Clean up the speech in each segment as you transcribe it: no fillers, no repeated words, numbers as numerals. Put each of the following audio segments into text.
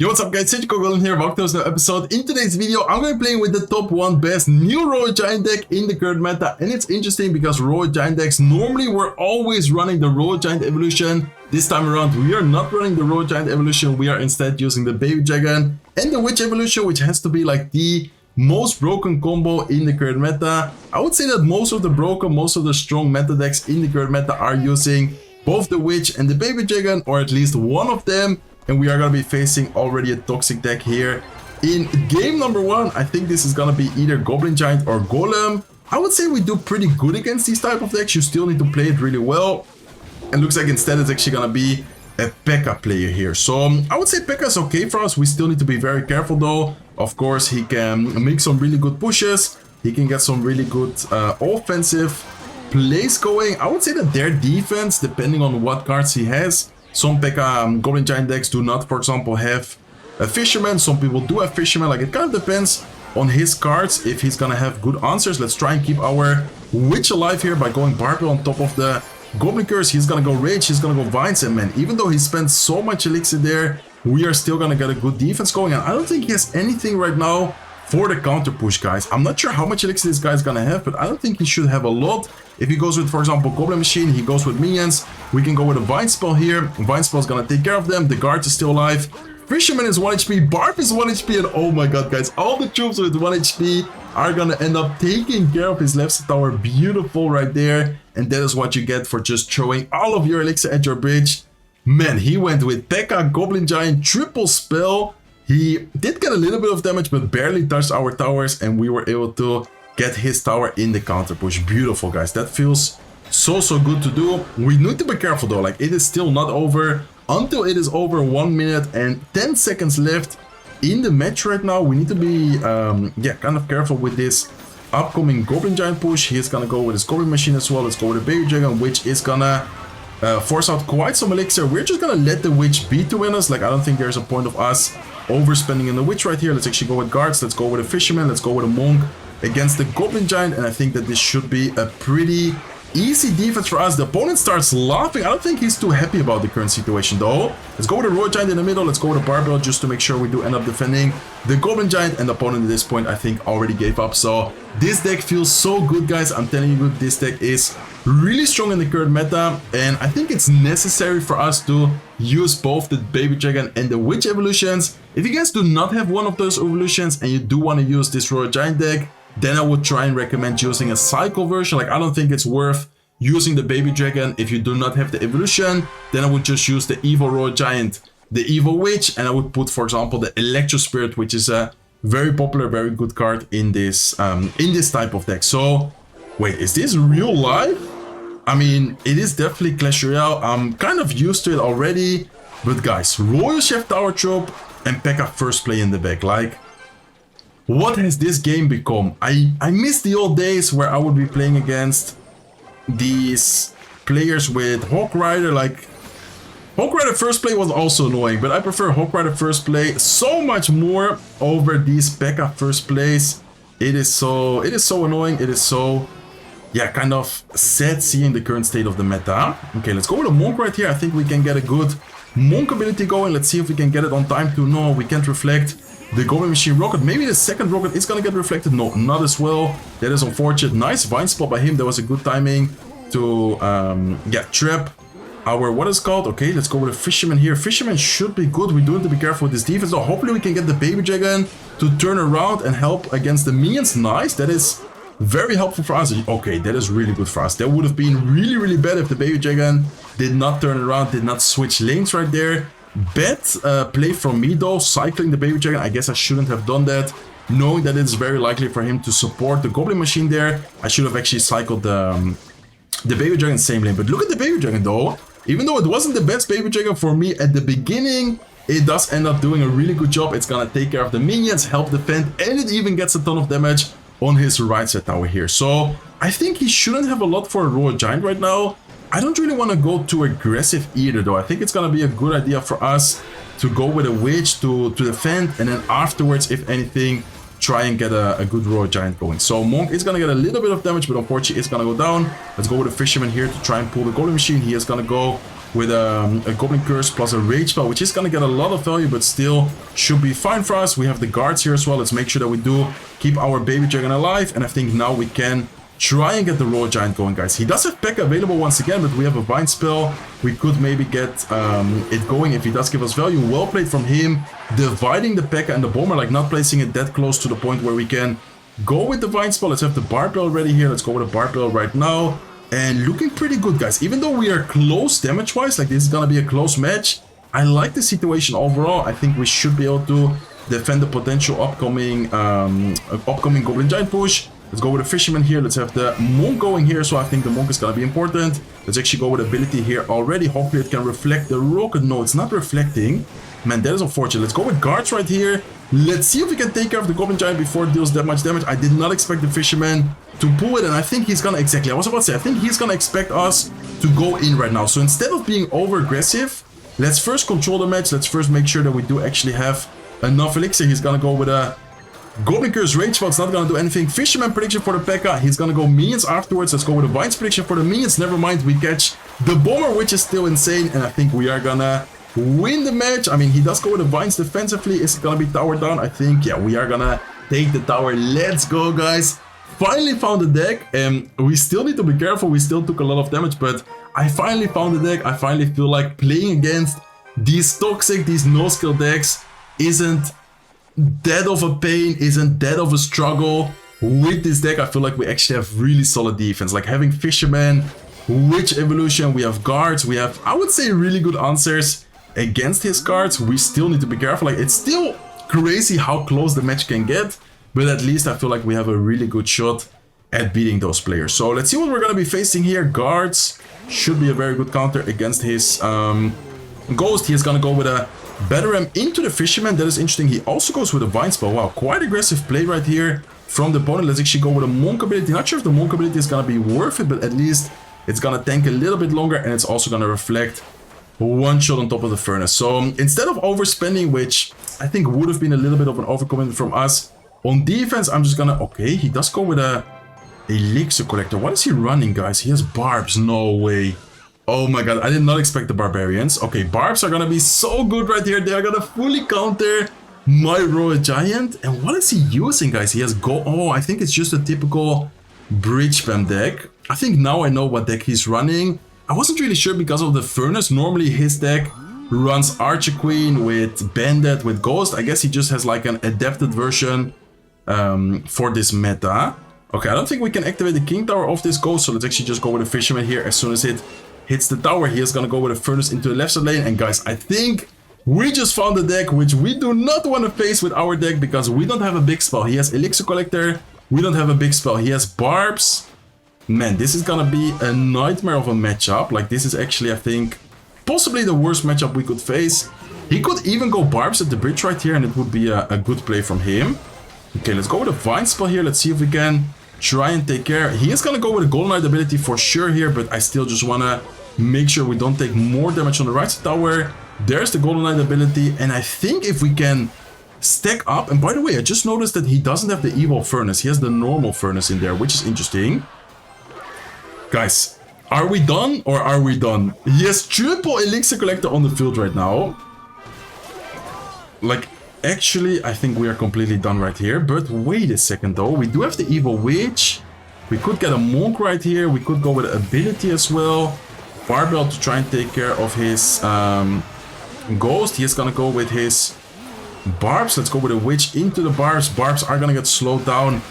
Yo, what's up guys, it's Golem here, welcome to another episode. In today's video, I'm going to be playing with the top 1 best new Royal Giant deck in the current meta. And it's interesting because Royal Giant decks, normally we're always running the Royal Giant Evolution. This time around, we are not running the Royal Giant Evolution, we are instead using the Baby Dragon and the Witch Evolution, which has to be like the most broken combo in the current meta. I would say that most of the strong meta decks in the current meta are using both the Witch and the Baby Dragon, or at least one of them. And we are going to be facing already a toxic deck here. In game number 1, I think this is going to be either Goblin Giant or Golem. I would say we do pretty good against these type of decks. You still need to play it really well. And looks like instead it's actually going to be a Pekka player here. So I would say Pekka is okay for us. We still need to be very careful though. Of course, he can make some really good pushes. He can get some really good offensive plays going. I would say that their defense, depending on what cards he has, some Pekka Goblin Giant decks do not, for example, have a Fisherman. Some people do have Fisherman. Like, it kind of depends on his cards if he's gonna have good answers. Let's try and keep our Witch alive here by going Barbell on top of the Goblin Curse. He's gonna go Rage, he's gonna go Vines, and man, even though he spent so much Elixir there, we are still gonna get a good defense going. And I don't think he has anything right now for the counter push, guys. I'm not sure how much Elixir this guy's gonna have, but I don't think he should have a lot. If he goes with, for example, Goblin Machine, he goes with minions. We can go with a Vine Spell here. Vine Spell is gonna take care of them. The guard is still alive. Fisherman is 1 HP. Barb is 1 HP. And oh my god, guys, all the troops with 1 HP are gonna end up taking care of his left side tower. Beautiful right there. And that is what you get for just throwing all of your Elixir at your bridge. Man, he went with Pekka, Goblin Giant, triple spell. He did get a little bit of damage, but barely touched our towers. And we were able to get his tower in the counter push. Beautiful, guys. That feels so good to do. We need to be careful though. Like, it is still not over until it is over 1 minute and 10 seconds left in the match right now. We need to be kind of careful with this upcoming Goblin Giant push. He's gonna go with his Goblin Machine as well. Let's go with the Baby Dragon, which is gonna force out quite some Elixir. We're just gonna let the Witch be to win us. Like, I don't think there's a point of us overspending in the Witch right here. Let's actually go with guards. Let's go with a Fisherman. Let's go with a Monk against the Goblin Giant, and I think that this should be a pretty easy defense for us. The opponent starts laughing. I don't think he's too happy about the current situation though. Let's go with a Royal Giant in the middle. Let's go with a Barbell just to make sure we do end up defending the Goblin Giant, and the opponent at this point I think already gave up. So this deck feels so good, guys. I'm telling you, this deck is really strong in the current meta, and I think it's necessary for us to use both the Baby Dragon and the Witch evolutions. If you guys do not have one of those evolutions and you do want to use this Royal Giant deck, then I would try and recommend using a cycle version. Like, I don't think it's worth using the Baby Dragon if you do not have the evolution. Then I would just use the Evil Royal Giant, the Evil Witch, and I would put, for example, the Electro Spirit, which is a very popular, very good card in this type of deck. So, wait, is this real life? I mean, it is definitely Clash Royale. I'm kind of used to it already. But guys, Royal Chef Tower Trope and Pekka first play in the back. Like, what has this game become? I miss the old days where I would be playing against these players with Hawk Rider. Like, Hawk Rider first play was also annoying, but I prefer Hawk Rider first play so much more over these Pekka first plays. It is so annoying. It is so, yeah, kind of sad seeing the current state of the meta. Okay, let's go with a Monk right here. I think we can get a good Monk ability going. Let's see if we can get it on time too. No, we can't reflect the Goblin Machine rocket. Maybe the second rocket is gonna get reflected. No, not as well. That is unfortunate. Nice Vine Spell by him. That was a good timing to trap our, what is called? Okay, let's go with a Fisherman here. Fisherman should be good. We do need to be careful with this defense though. Hopefully we can get the Baby Dragon to turn around and help against the minions. Nice. That is very helpful for us. Okay, that is really good for us. That would have been really bad if the Baby Dragon did not turn around, did not switch lanes right there. Bad play from me though, cycling the Baby Dragon. I guess I shouldn't have done that, knowing that it's very likely for him to support the Goblin Machine there. I should have actually cycled the Baby Dragon same lane. But look at the Baby Dragon though. Even though it wasn't the best Baby Dragon for me at the beginning, it does end up doing a really good job. It's gonna take care of the minions, help defend, and it even gets a ton of damage on his right side tower here. So I think he shouldn't have a lot for a Royal Giant right now. I don't really want to go too aggressive either though. I think it's gonna be a good idea for us to go with a Witch to defend, and then afterwards, if anything, try and get a good Royal Giant going. So Monk is gonna get a little bit of damage, but unfortunately it's gonna go down. Let's go with a Fisherman here to try and pull the Golem Machine. He is gonna go with a Goblin Curse plus a Rage Spell, which is going to get a lot of value, but still should be fine for us. We have the guards here as well. Let's make sure that we do keep our Baby Dragon alive, and I think now we can try and get the Royal Giant going, guys. He does have Pekka available once again, but we have a Vine Spell. We could maybe get it going if he does give us value. Well played from him, dividing the Pekka and the Bomber, like not placing it that close to the point where we can go with the Vine Spell. Let's have the Barbell ready here. Let's go with the Barbell right now. And looking pretty good, guys. Even though we are close damage-wise, like this is gonna be a close match, I like the situation overall. I think we should be able to defend the potential upcoming Goblin Giant push. Let's go with a Fisherman here. Let's have the Monk going here. So I think the Monk is going to be important. Let's actually go with ability here already. Hopefully it can reflect the rocket. No, it's not reflecting. Man, that is unfortunate. Let's go with guards right here. Let's see if we can take care of the Goblin Giant before it deals that much damage. I did not expect the Fisherman to pull it. And I think he's going to... Exactly. I was about to say, I think he's going to expect us to go in right now. So instead of being over-aggressive, let's first control the match. Let's first make sure that we do actually have enough Elixir. He's going to go with a Goblin Curse Rage Spell. It's not going to do anything. Fisherman prediction for the Pekka. He's going to go minions afterwards. Let's go with a Vines prediction for the minions. Never mind. We catch the Bomber, which is still insane. And I think we are going to win the match. I mean, he does go with the Vines defensively. Is it going to be tower down? I think, yeah, we are going to take the tower. Let's go, guys. Finally found the deck. We still need to be careful. We still took a lot of damage, but I finally found the deck. I finally feel like playing against these toxic, these no-skill decks isn't that of a pain, isn't that of a struggle. With this deck, I feel like we actually have really solid defense. Like having Fisherman, Witch Evolution, we have guards, we have, I would say, really good answers against his cards. We still need to be careful. Like, it's still crazy how close the match can get, but at least I feel like we have a really good shot at beating those players. So let's see what we're going to be facing here. Guards should be a very good counter against his Ghost. He is going to go with a Batarang into the Fisherman. That is interesting. He also goes with a Vine Spell. Wow, quite aggressive play right here from the opponent. Let's actually go with a Monk ability. Not sure if the Monk ability is going to be worth it, but at least it's going to tank a little bit longer, and it's also going to reflect one shot on top of the Furnace. So instead of overspending, which I think would have been a little bit of an overcommitment from us, on defense, I'm just going to... Okay, he does go with a Elixir Collector. What is he running, guys? He has Barbs. No way. Oh my god, I did not expect the Barbarians. Okay, Barbs are gonna be so good right here. They are gonna fully counter my Royal Giant. And what is he using, guys? He has Oh, I think it's just a typical Bridge Spam deck. I think now I know what deck he's running. I wasn't really sure because of the Furnace. Normally his deck runs Archer Queen with Bandit, with Ghost. I guess he just has like an adapted version for this meta. Okay, I don't think we can activate the King Tower of this Ghost. So let's actually just go with a Fisherman here. As soon as it hits the tower, he is going to go with a Furnace into the left side lane. And guys, I think we just found a deck which we do not want to face with our deck, because we don't have a big spell. He has Elixir Collector. We don't have a big spell. He has Barbs. Man, this is going to be a nightmare of a matchup. Like, this is actually, I think, possibly the worst matchup we could face. He could even go Barbs at the bridge right here, and it would be a good play from him. Okay, let's go with a Vine Spell here. Let's see if we can try and take care. He is going to go with a Golden Knight ability for sure here, but I still just want to make sure we don't take more damage on the right side tower. There's the Golden Knight ability, and I think if we can stack up... And by the way, I just noticed that he doesn't have the Evil Furnace. He has the normal Furnace in there, which is interesting. Guys, are we done or are we done? He has triple Elixir Collector on the field right now. Like, actually, I think we are completely done right here. But wait a second, though. We do have the Evil Witch. We could get a Monk right here. We could go with an ability as well. Barbell to try and take care of his Ghost. He is going to go with his Barbs. Let's go with a Witch into the Barbs. Barbs are going to get slowed down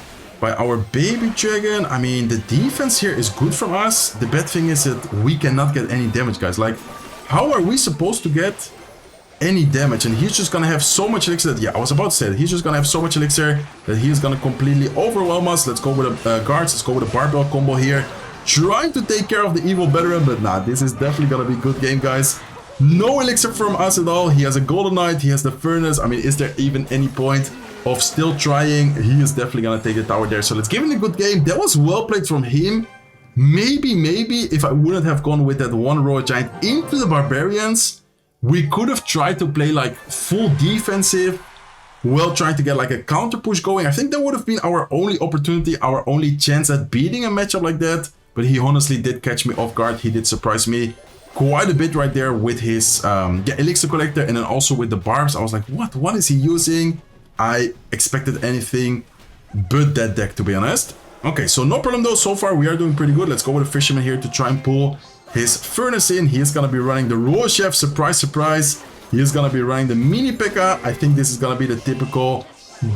by our Baby Dragon. I mean, the defense here is good from us. The bad thing is that we cannot get any damage, guys. Like, how are we supposed to get any damage? And he's just gonna have so much elixir that, yeah, I was about to say that he's just gonna have so much elixir that he's gonna completely overwhelm us. Let's go with a guards. Let's go with a barbell combo here, trying to take care of the evil Batarang. But nah, this is definitely gonna be a good game, guys. No elixir from us at all. He has a Golden Knight. He has the Furnace. I mean, is there even any point of still trying? He is definitely gonna take the tower there. So let's give him a good game. That was well played from him. Maybe if I wouldn't have gone with that one Royal Giant into the Barbarians, we could have tried to play like full defensive, well, trying to get like a counter push going. I think that would have been our only opportunity, our only chance at beating a matchup like that. But he honestly did catch me off guard. He did surprise me quite a bit right there with his Elixir collector, and then also with the barbs. I was like, what is he using? I expected anything but that deck, to be honest. Okay, so no problem though. So far we are doing pretty good. Let's go with a Fisherman here to try and pull his Furnace in. He is gonna be running the Royal Chef, surprise, surprise. He is gonna be running the Mini Pekka. I think this is gonna be the typical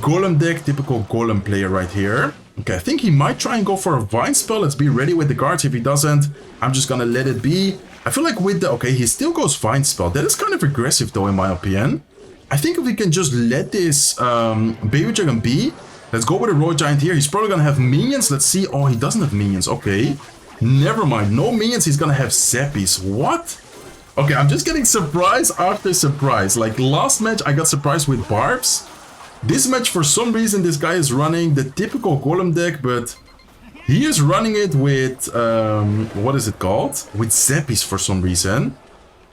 Golem deck, typical Golem player right here. Okay, I think he might try and go for a Vine Spell. Let's be ready with the guards. If he doesn't, I'm just gonna let it be. I feel like with the... Okay, he still goes Vine Spell. That is kind of aggressive though, in my opinion. I think if we can just let this Baby Dragon be. Let's go with a Royal Giant here. He's probably gonna have minions. Let's see. Oh, he doesn't have minions. Okay. Never mind. No minions. He's gonna have Zappies. What? Okay, I'm just getting surprise after surprise. Like last match, I got surprised with Barbs. This match, for some reason, this guy is running the typical Golem deck, but he is running it with, what is it called? With Zappies for some reason.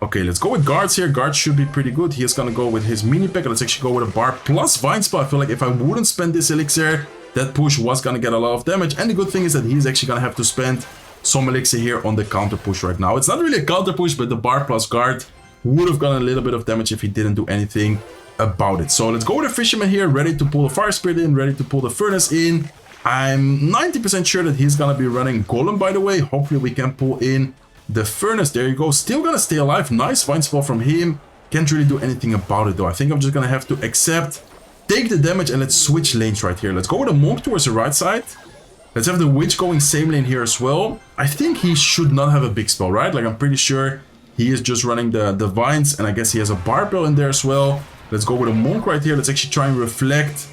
Okay, let's go with guards here. Guards should be pretty good. He is gonna go with his Mini Pekka. Let's actually go with a Barb plus Vine Spell. I feel like if I wouldn't spend this Elixir, that push was gonna get a lot of damage. And the good thing is that he's actually gonna have to spend some Elixir here on the counter push right now. It's not really a counter push, but the Barb plus guard would have gotten a little bit of damage if he didn't do anything about it. So let's go with a Fisherman here, ready to pull the Fire Spirit in, ready to pull the Furnace in. I'm 90% sure that he's gonna be running Golem, by the way. Hopefully we can pull in the Furnace. There you go. Still gonna stay alive. Nice Vine Spell from him. Can't really do anything about it though. I think I'm just gonna have to accept, take the damage, and let's switch lanes right here. Let's go with a Monk towards the right side. Let's have the Witch going same lane here as well. I think he should not have a big spell, right? Like I'm pretty sure he is just running the Vines, and I guess he has a Barbell in there as well. Let's go with a Monk right here. Let's actually try and reflect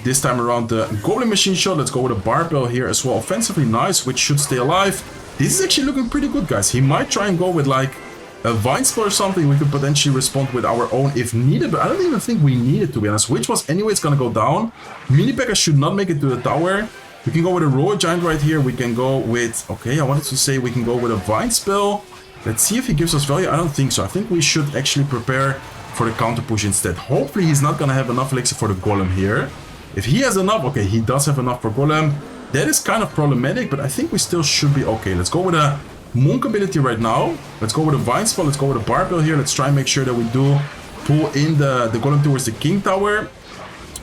this time around the Goblin Machine Shot. Let's go with a Barbell here as well. Offensively nice, which should stay alive. This is actually looking pretty good, guys. He might try and go with like a Vine Spell or something. We could potentially respond with our own if needed, but I don't even think we need it, to be honest. Which was anyways gonna go down. Mini Pekka should not make it to the tower. We can go with a Royal Giant right here. We can go with... Okay, I wanted to say we can go with a Vine Spell. Let's see if he gives us value. I don't think so. I think we should actually prepare for the counter push instead. Hopefully he's not gonna have enough Elixir for the Golem here. If he has enough... Okay, he does have enough for Golem. That is kind of problematic, but I think we still should be okay. Let's go with a Monk ability right now. Let's go with a Vine Spell. Let's go with a Barbell here. Let's try and make sure that we do pull in the Golem towards the King Tower.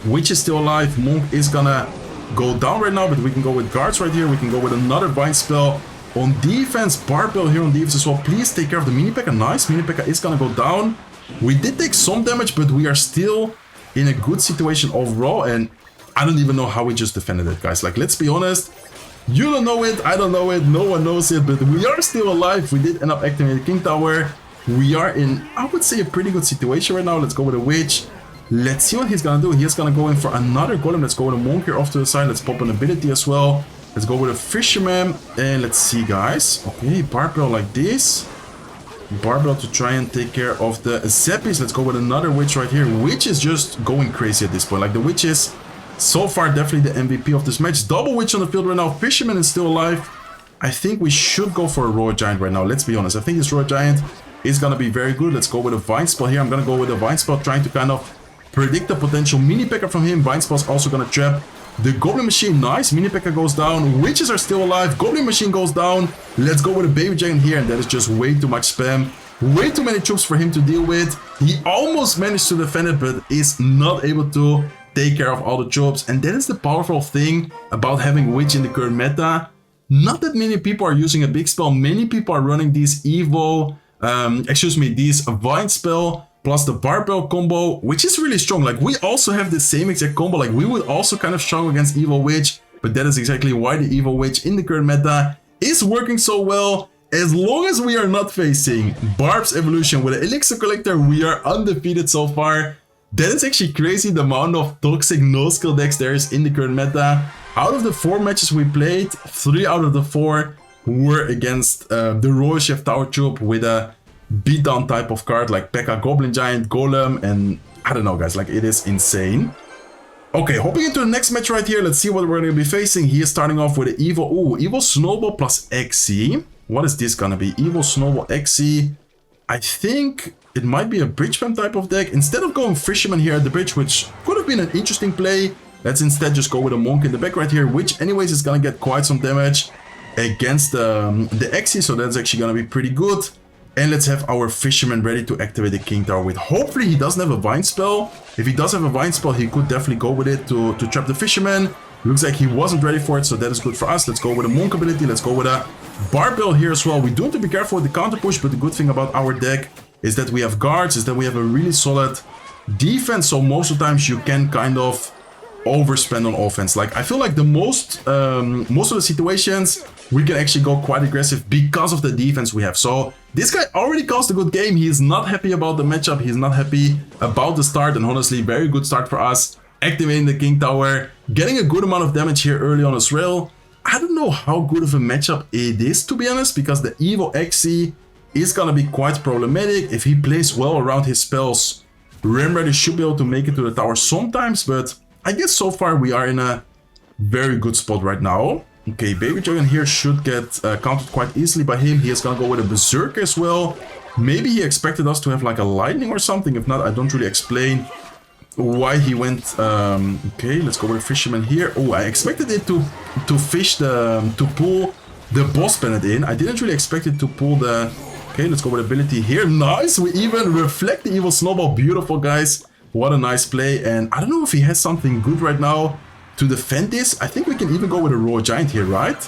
Witch is still alive. Monk is gonna go down right now, but we can go with guards right here. We can go with another Vine Spell on defense. Barbell here on defense as well. Please take care of the Mini Pekka. Nice. Mini Pekka is gonna go down. We did take some damage, but we are still in a good situation overall, and I don't even know how we just defended it, guys. Like, let's be honest. You don't know it, I don't know it, no one knows it, but we are still alive. We did end up activating the King Tower. We are in, I would say, a pretty good situation right now. Let's go with a Witch. Let's see what he's gonna do. He's gonna go in for another Golem. Let's go with a Monk here off to the side. Let's pop an ability as well. Let's go with a Fisherman. And let's see, guys. Okay, Barbell like this. Barbell to try and take care of the Zappies. Let's go with another Witch right here. Witch is just going crazy at this point. Like, the Witch is so far definitely the MVP of this match. Double Witch on the field right now. Fisherman is still alive. I think we should go for a Royal Giant right now. Let's be honest. I think this Royal Giant is gonna be very good. Let's go with a Vine Spell here. I'm gonna go with a Vine Spell, trying to kind of predict the potential Mini Pekka from him. Vine Spell's also gonna trap the Goblin Machine. Nice. Mini Pekka goes down. Witches are still alive. Goblin Machine goes down. Let's go with a Baby Dragon here, and that is just way too much spam. Way too many troops for him to deal with. He almost managed to defend it, but is not able to take care of all the troops. And that is the powerful thing about having Witch in the current meta. Not that many people are using a big spell. Many people are running these Evo, these Vine Spell plus the Barbell combo, which is really strong. Like, we also have the same exact combo. Like, we would also kind of struggle against Evo Witch, but that is exactly why the Evo Witch in the current meta is working so well. As long as we are not facing Barb's evolution with an Elixir Collector, we are undefeated so far. That is actually crazy, the amount of toxic no-skill decks there is in the current meta. Out of the 4 matches we played, 3 out of the 4 were against the Royal Chef Tower Troop with a beatdown type of card like Pekka, Goblin Giant, Golem, and I don't know, guys, like, it is insane. Okay, hopping into the next match right here. Let's see what we're going to be facing. He is starting off with an Evo. Ooh, Evo Snowball plus XC. What is this gonna be? Evo Snowball XC. I think it might be a bridge spam type of deck. Instead of going Fisherman here at the bridge, which could have been an interesting play, let's instead just go with a Monk in the back right here, which anyways is gonna get quite some damage against the XC, so that's actually gonna be pretty good. And let's have our Fisherman ready to activate the King Tower with. Hopefully he doesn't have a Vine spell. If he does have a Vine spell, he could definitely go with it to trap the Fisherman. Looks like he wasn't ready for it, so that is good for us. Let's go with a Monk ability. Let's go with a Barbell here as well. We do have to be careful with the counter push, but the good thing about our deck is that we have guards, is that we have a really solid defense. So most of the times you can kind of overspend on offense. Like I feel like the most of the situations we can actually go quite aggressive because of the defense we have. So this guy already caused a good game. He is not happy about the matchup. He's not happy about the start, and honestly, very good start for us. Activating the King Tower, getting a good amount of damage here early on as well. I don't know how good of a matchup it is, to be honest, because the Evo XC is gonna be quite problematic. If he plays well around his spells, Rimrider should be able to make it to the tower sometimes, but I guess so far we are in a very good spot right now. Okay, Baby Dragon here should get countered quite easily by him. He is gonna go with a Berserker as well. Maybe he expected us to have like a Lightning or something. If not, I don't really explain why he went. Okay, let's go with a Fisherman here. Oh, I expected it to pull the Boss Planet in. I didn't really expect it to pull the... Okay, let's go with ability here. Nice, we even reflect the Evil Snowball. Beautiful, guys. What a nice play. And I don't know if he has something good right now to defend this. I think we can even go with a Royal Giant here, right?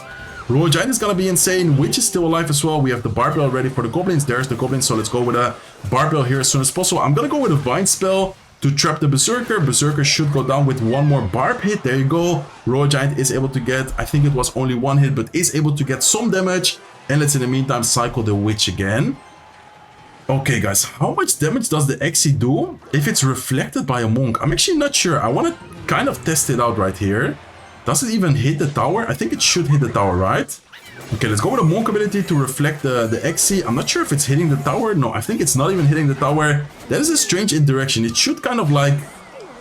Royal Giant is gonna be insane. Witch is still alive as well. We have the Barbell ready for the Goblins. There's the Goblins, so let's go with a Barbell here as soon as possible. I'm gonna go with a Vine spell to trap the Berserker. Berserker should go down with one more Barb hit. There you go. Royal Giant is able to get, I think it was only one hit, but is able to get some damage. And let's in the meantime cycle the Witch again. Okay, guys, how much damage does the XC do if it's reflected by a Monk? I'm actually not sure. I want to kind of test it out right here. Does it even hit the tower? I think it should hit the tower, right? Okay, let's go with a Monk ability to reflect the XC. I'm not sure if it's hitting the tower. No, I think it's not even hitting the tower. That is a strange interaction. It should kind of like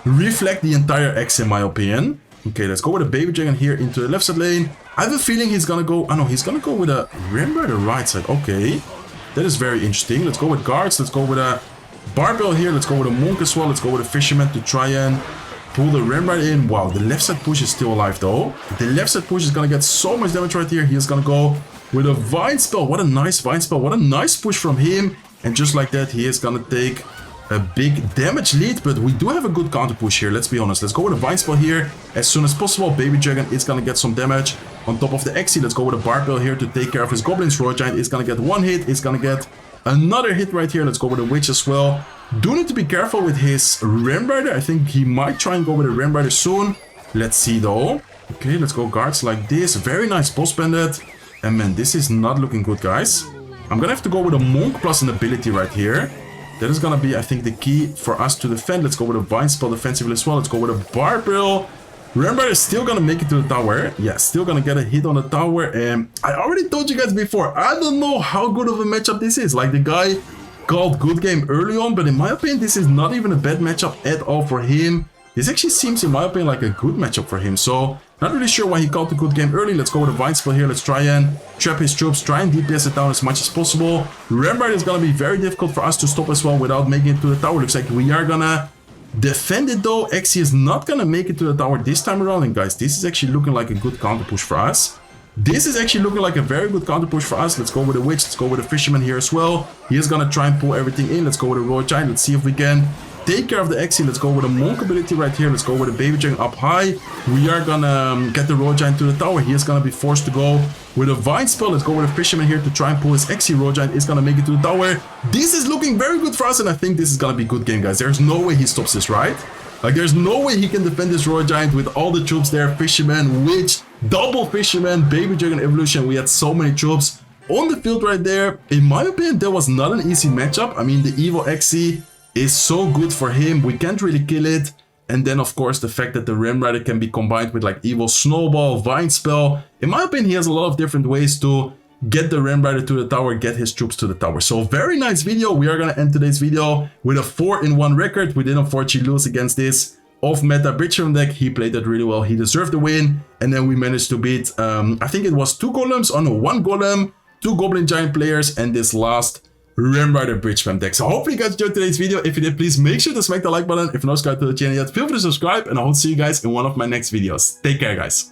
reflect the entire X in my opinion. Okay, let's go with a Baby Dragon here into the left side lane. I have a feeling he's gonna go... Oh no, he's gonna go with a Rimber the right side. Okay, that is very interesting. Let's go with guards. Let's go with a Barbell here. Let's go with a Monk as well. Let's go with a Fisherman to try and pull the Rim right in. Wow, the left side push is still alive though. The left side push is gonna get so much damage right here. He is gonna go with a Vine spell. What a nice Vine spell. What a nice push from him. And just like that, he is gonna take a big damage lead. But we do have a good counter push here, let's be honest. Let's go with a Vine spell here as soon as possible. Baby Dragon is gonna get some damage on top of the XC. Let's go with a Barbell here to take care of his Goblins. Royal Giant is gonna get one hit. He's gonna get another hit right here. Let's go with a Witch as well. Do need to be careful with his Ram Rider. I think he might try and go with a Ram Rider soon. Let's see though. Okay, let's go guards like this. Very nice Boss Bandit. And man, this is not looking good, guys. I'm gonna have to go with a Monk plus an ability right here. That is gonna be, I think, the key for us to defend. Let's go with a Vine spell defensively as well. Let's go with a Barbell. Ram Rider is still gonna make it to the tower. Yeah, still gonna get a hit on the tower. And I already told you guys before, I don't know how good of a matchup this is. Like the guy called good game early on, but in my opinion, this is not even a bad matchup at all for him. This actually seems, in my opinion, like a good matchup for him. So, not really sure why he called the good game early. Let's go with a Vine spell here. Let's try and trap his troops, try and DPS it down as much as possible. Ram Rider is gonna be very difficult for us to stop as well without making it to the tower. Looks like we are gonna defend it though. XC is not gonna make it to the tower this time around. And guys, this is actually looking like a good counter push for us. This is actually looking like a very good counter push for us. Let's go with a Witch. Let's go with a Fisherman here as well. He is gonna try and pull everything in. Let's go with a Royal Giant. Let's see if we can take care of the XC. Let's go with a Monk ability right here. Let's go with a Baby Dragon up high. We are gonna get the Royal Giant to the tower. He is gonna be forced to go with a Vine spell. Let's go with a Fisherman here to try and pull his XC. Royal Giant is gonna make it to the tower. This is looking very good for us, and I think this is gonna be a good game, guys. There's no way he stops this, right? Like, there's no way he can defend this Royal Giant with all the troops there. Fisherman, Witch, double Fisherman, Baby Dragon Evolution. We had so many troops on the field right there. In my opinion, that was not an easy matchup. I mean, the Evo XC is so good for him. We can't really kill it. And then, of course, the fact that the Ram Rider can be combined with, like, Evo Snowball, Vine Spell. In my opinion, he has a lot of different ways to get the Ram Rider to the tower, get his troops to the tower. So very nice video. We are going to end today's video with a 4-in-1 record. We did unfortunately lose against this off-meta Bridgeroom deck. He played that really well. He deserved the win. And then we managed to beat, I think it was 2 Golems. Oh no, 1 Golem, 2 Goblin Giant players, and this last Ram Rider Bridge Spam deck. So hopefully you guys enjoyed today's video. If you did, please make sure to smack the like button. If you're not subscribed to the channel yet, feel free to subscribe. And I hope to see you guys in one of my next videos. Take care, guys.